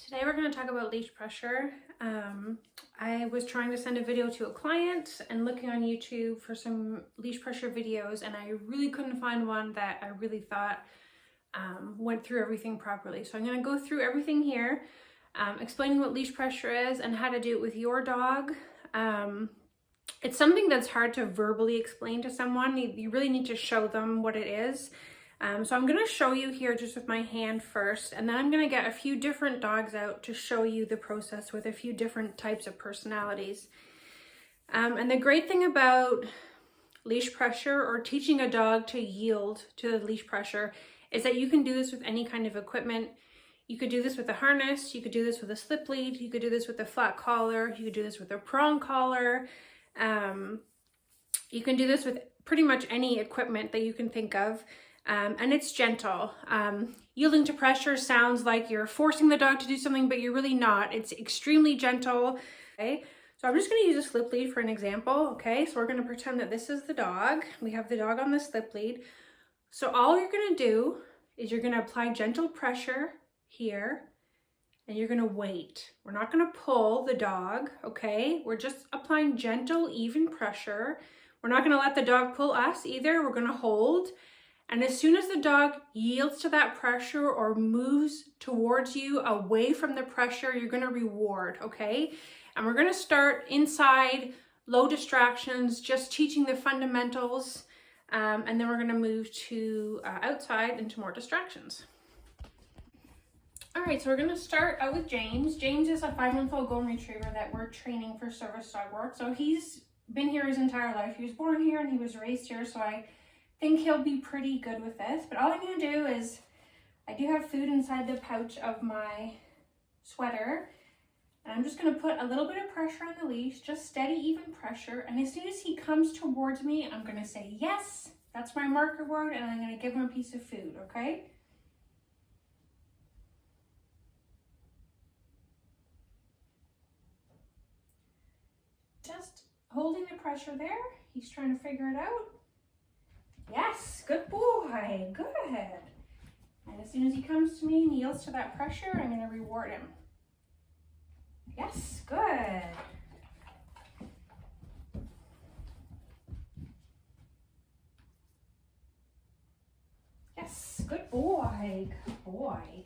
Today we're going to talk about leash pressure. I was trying to send a video to a client and looking on YouTube for some leash pressure videos, and I really couldn't find one that I really thought went through everything properly. So I'm going to go through everything here, explaining what leash pressure is and how to do it with your dog. It's something that's hard to verbally explain to someone. You really need to show them what it is. So I'm going to show you here just with my hand first, and then I'm going to get a few different dogs out to show you the process with a few different types of personalities. And the great thing about leash pressure, or teaching a dog to yield to the leash pressure, is that you can do this with any kind of equipment. You could do this with a harness, you could do this with a slip lead, you could do this with a flat collar, you could do this with a prong collar. You can do this with pretty much any equipment that you can think of. And it's gentle. Yielding to pressure sounds like you're forcing the dog to do something, but you're really not. It's extremely gentle. Okay, so I'm just going to use a slip lead for an example. Okay, so we're going to pretend that this is the dog. We have the dog on the slip lead. So all you're going to do is you're going to apply gentle pressure here, and you're going to wait. We're not going to pull the dog, okay? We're just applying gentle, even pressure. We're not going to let the dog pull us either. We're going to hold. And as soon as the dog yields to that pressure or moves towards you away from the pressure, you're going to reward, okay? And we're going to start inside, low distractions, just teaching the fundamentals. And then we're going to move to outside into more distractions. All right, so we're going to start out with James. James is a 5-month-old golden retriever that we're training for service dog work. So he's been here his entire life. He was born here and he was raised here, so I think he'll be pretty good with this. But all I'm going to do is, I do have food inside the pouch of my sweater, and I'm just going to put a little bit of pressure on the leash, just steady, even pressure. And as soon as he comes towards me, I'm going to say yes, that's my marker word, and I'm going to give him a piece of food, okay? Just holding the pressure there. He's trying to figure it out. Yes, good boy, good. And as soon as he comes to me and yields to that pressure, I'm going to reward him. Yes, good. Yes, good boy, good boy.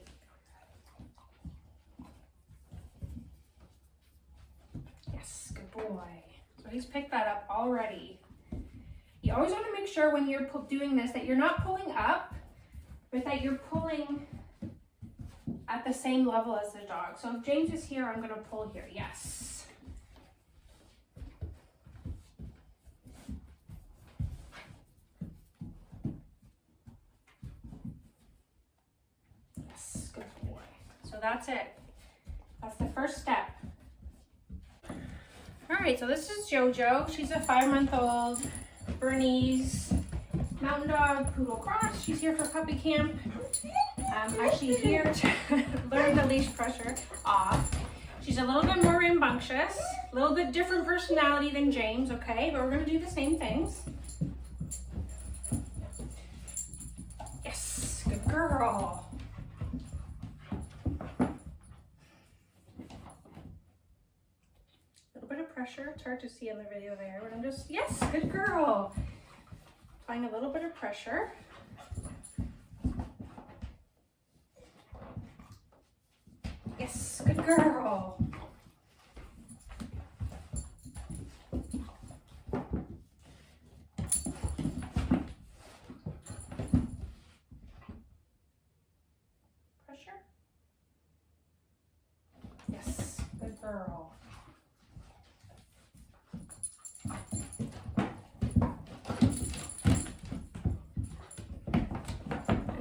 Yes, good boy. So he's picked that up already. You always want to make sure when you're doing this that you're not pulling up, but that you're pulling at the same level as the dog. So if James is here, I'm going to pull here. Yes. Yes, good boy. So that's it. That's the first step. All right, so this is JoJo. She's a 5-month-old Bernese mountain dog poodle cross. She's here for puppy camp. Actually here to learn the leash pressure off. She's a little bit more rambunctious, a little bit different personality than James, okay? But we're gonna do the same things. Yes, good girl. A little bit of pressure. It's hard to see in the video there, but I'm just, yes, good girl. Applying a little bit of pressure. Yes, good girl. Pressure. Yes, good girl.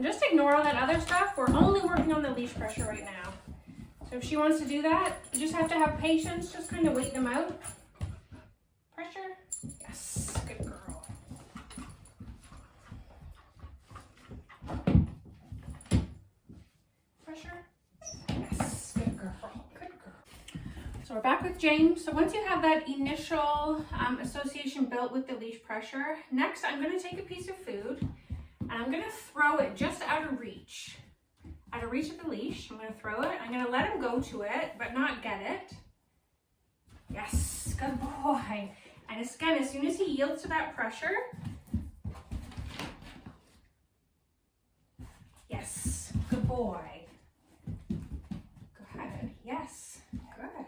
Just ignore all that other stuff. We're only working on the leash pressure right now. So if she wants to do that, you just have to have patience. Just kind of wait them out. Pressure. Yes, good girl. Pressure. Yes, good girl. Good girl. So we're back with James. So once you have that initial association built with the leash pressure, next I'm going to take a piece of food and I'm going to throw it just out of reach. out of reach of the leash. I'm gonna throw it. I'm gonna let him go to it, but not get it. Yes, good boy. And again, as soon as he yields to that pressure, yes, good boy. Good, yes, good.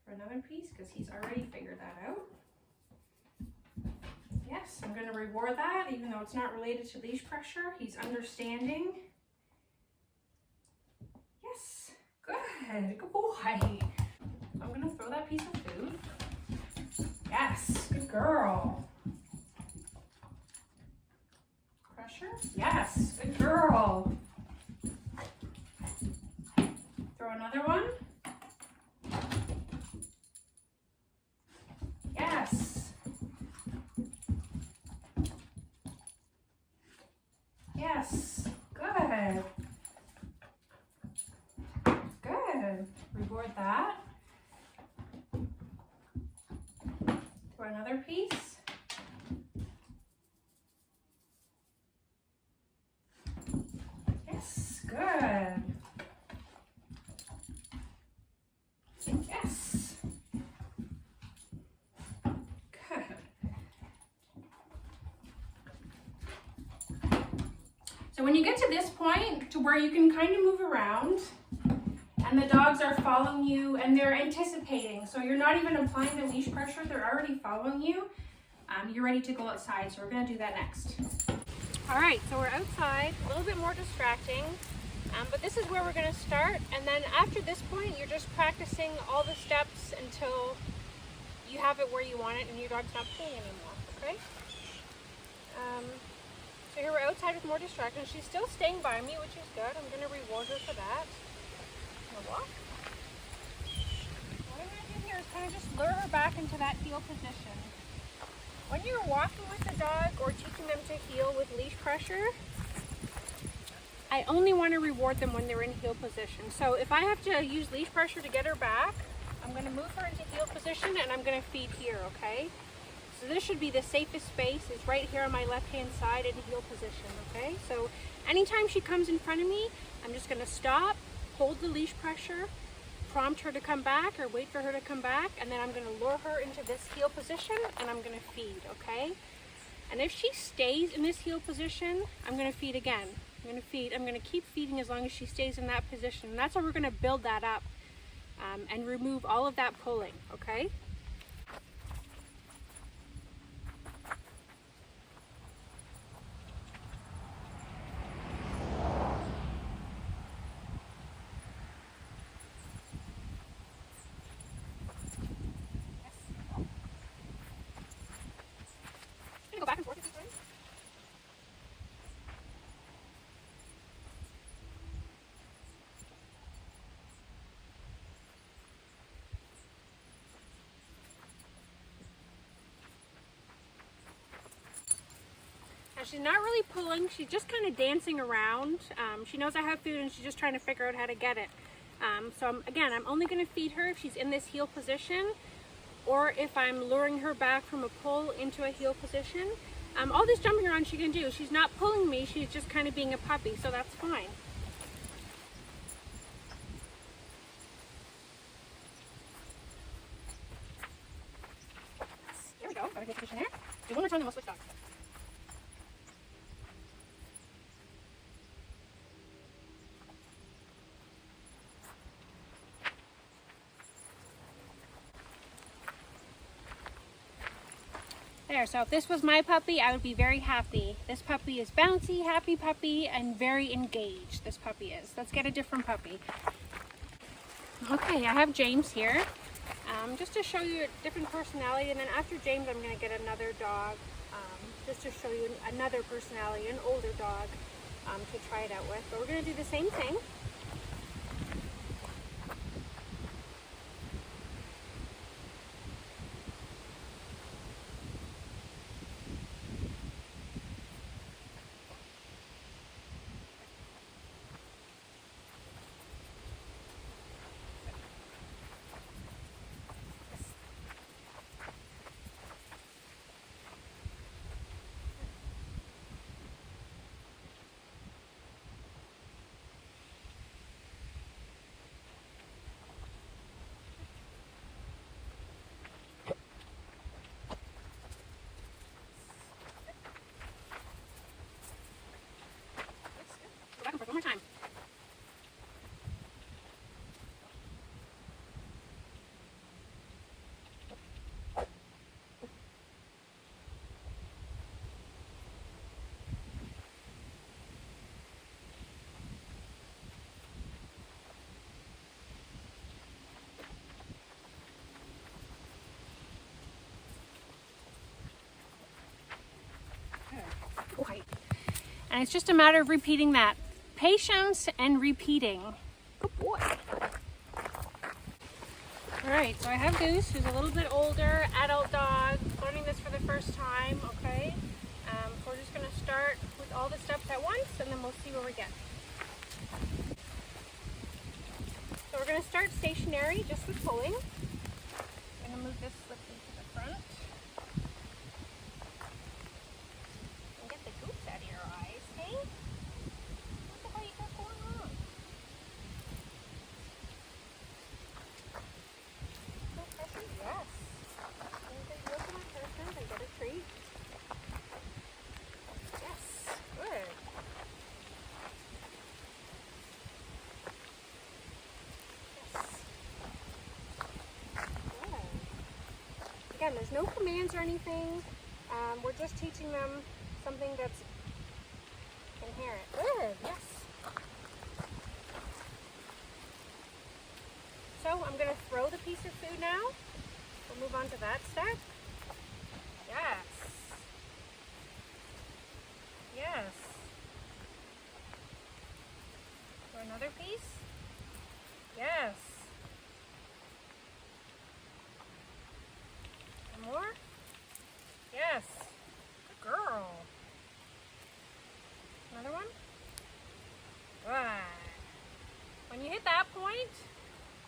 For another piece, because he's already figured that out. Yes, I'm gonna reward that, even though it's not related to leash pressure. He's understanding. Yes, good boy. I'm gonna throw that piece of food. Yes, good girl. Pressure, yes, good girl. Throw another one. Yes. Yes, good. Good. Reward that. Throw another piece. Yes, good. Yes. Good. So when you get to this point to where you can kind of move around and the dogs are following you and they're anticipating, so you're not even applying the leash pressure, they're already following you, you're ready to go outside. So we're going to do that next. All right, so we're outside, a little bit more distracting, but this is where we're going to start. And then after this point, you're just practicing all the steps until you have it where you want it and your dog's not pulling anymore, okay? So here we're outside with more distractions. She's still staying by me, which is good. I'm going to reward her for that. I'm going to walk. What I'm going to do here is kind of just lure her back into that heel position. When you're walking with the dog or teaching them to heel with leash pressure, I only want to reward them when they're in heel position. So if I have to use leash pressure to get her back, I'm going to move her into heel position and I'm going to feed here, okay? So this should be the safest space, is right here on my left-hand side in heel position, okay? So anytime she comes in front of me, I'm just going to stop, hold the leash pressure, prompt her to come back or wait for her to come back, and then I'm going to lure her into this heel position and I'm going to feed, okay? And if she stays in this heel position, I'm going to feed again. I'm going to feed. I'm going to keep feeding as long as she stays in that position. And that's how we're going to build that up and remove all of that pulling, okay? Go back and forth if you can. Now she's not really pulling, she's just kind of dancing around. She knows I have food and she's just trying to figure out how to get it. So again, I'm only going to feed her if she's in this heel position, or if I'm luring her back from a pull into a heel position. All this jumping around she can do. She's not pulling me, she's just kind of being a puppy, so that's fine. There we go, got a good position there. Do one more time, then we'll switch dogs. There, so if this was my puppy, I would be very happy. This puppy is bouncy, happy puppy, and very engaged, this puppy is. Let's get a different puppy. Okay, I have James here, just to show you a different personality, and then after James, I'm going to get another dog, just to show you another personality, an older dog, to try it out with. But we're going to do the same thing. And it's just a matter of repeating that. Patience and repeating. Good boy. All right, so I have Goose, who's a little bit older, adult dog, learning this for the first time, okay? So we're just gonna start with all the steps at once, and then we'll see where we get. So we're gonna start stationary, just with pulling. I'm gonna move this swiftly to the front. And get the Goose out of your eyes, hey? What the hell you got going on? No pressure? Yes. Everybody look at my person, they get a treat. Yes, good. Again, there's no commands or anything. We're just teaching them something that's inherent. Good, yes. So I'm going to throw the piece of food now. We'll move on to that step. Yes. Yes. For another piece. Yes. More? Yes. Good girl. Another one? Good. When you hit that point,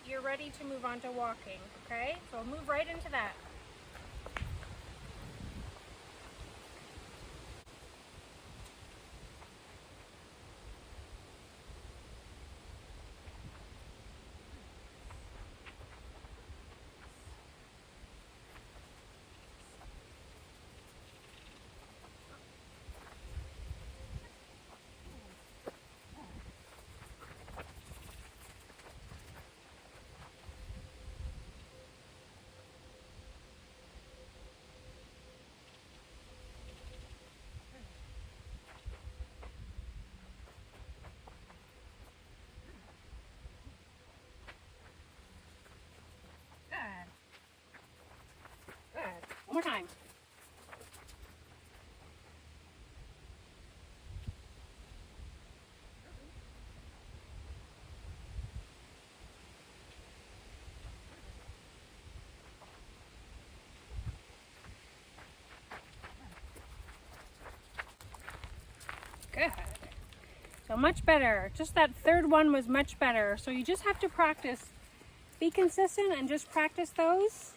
you're ready to move on to walking, okay? So we'll move right into that. One more time. Good. So much better. Just that third one was much better. So you just have to practice. Be consistent and just practice those.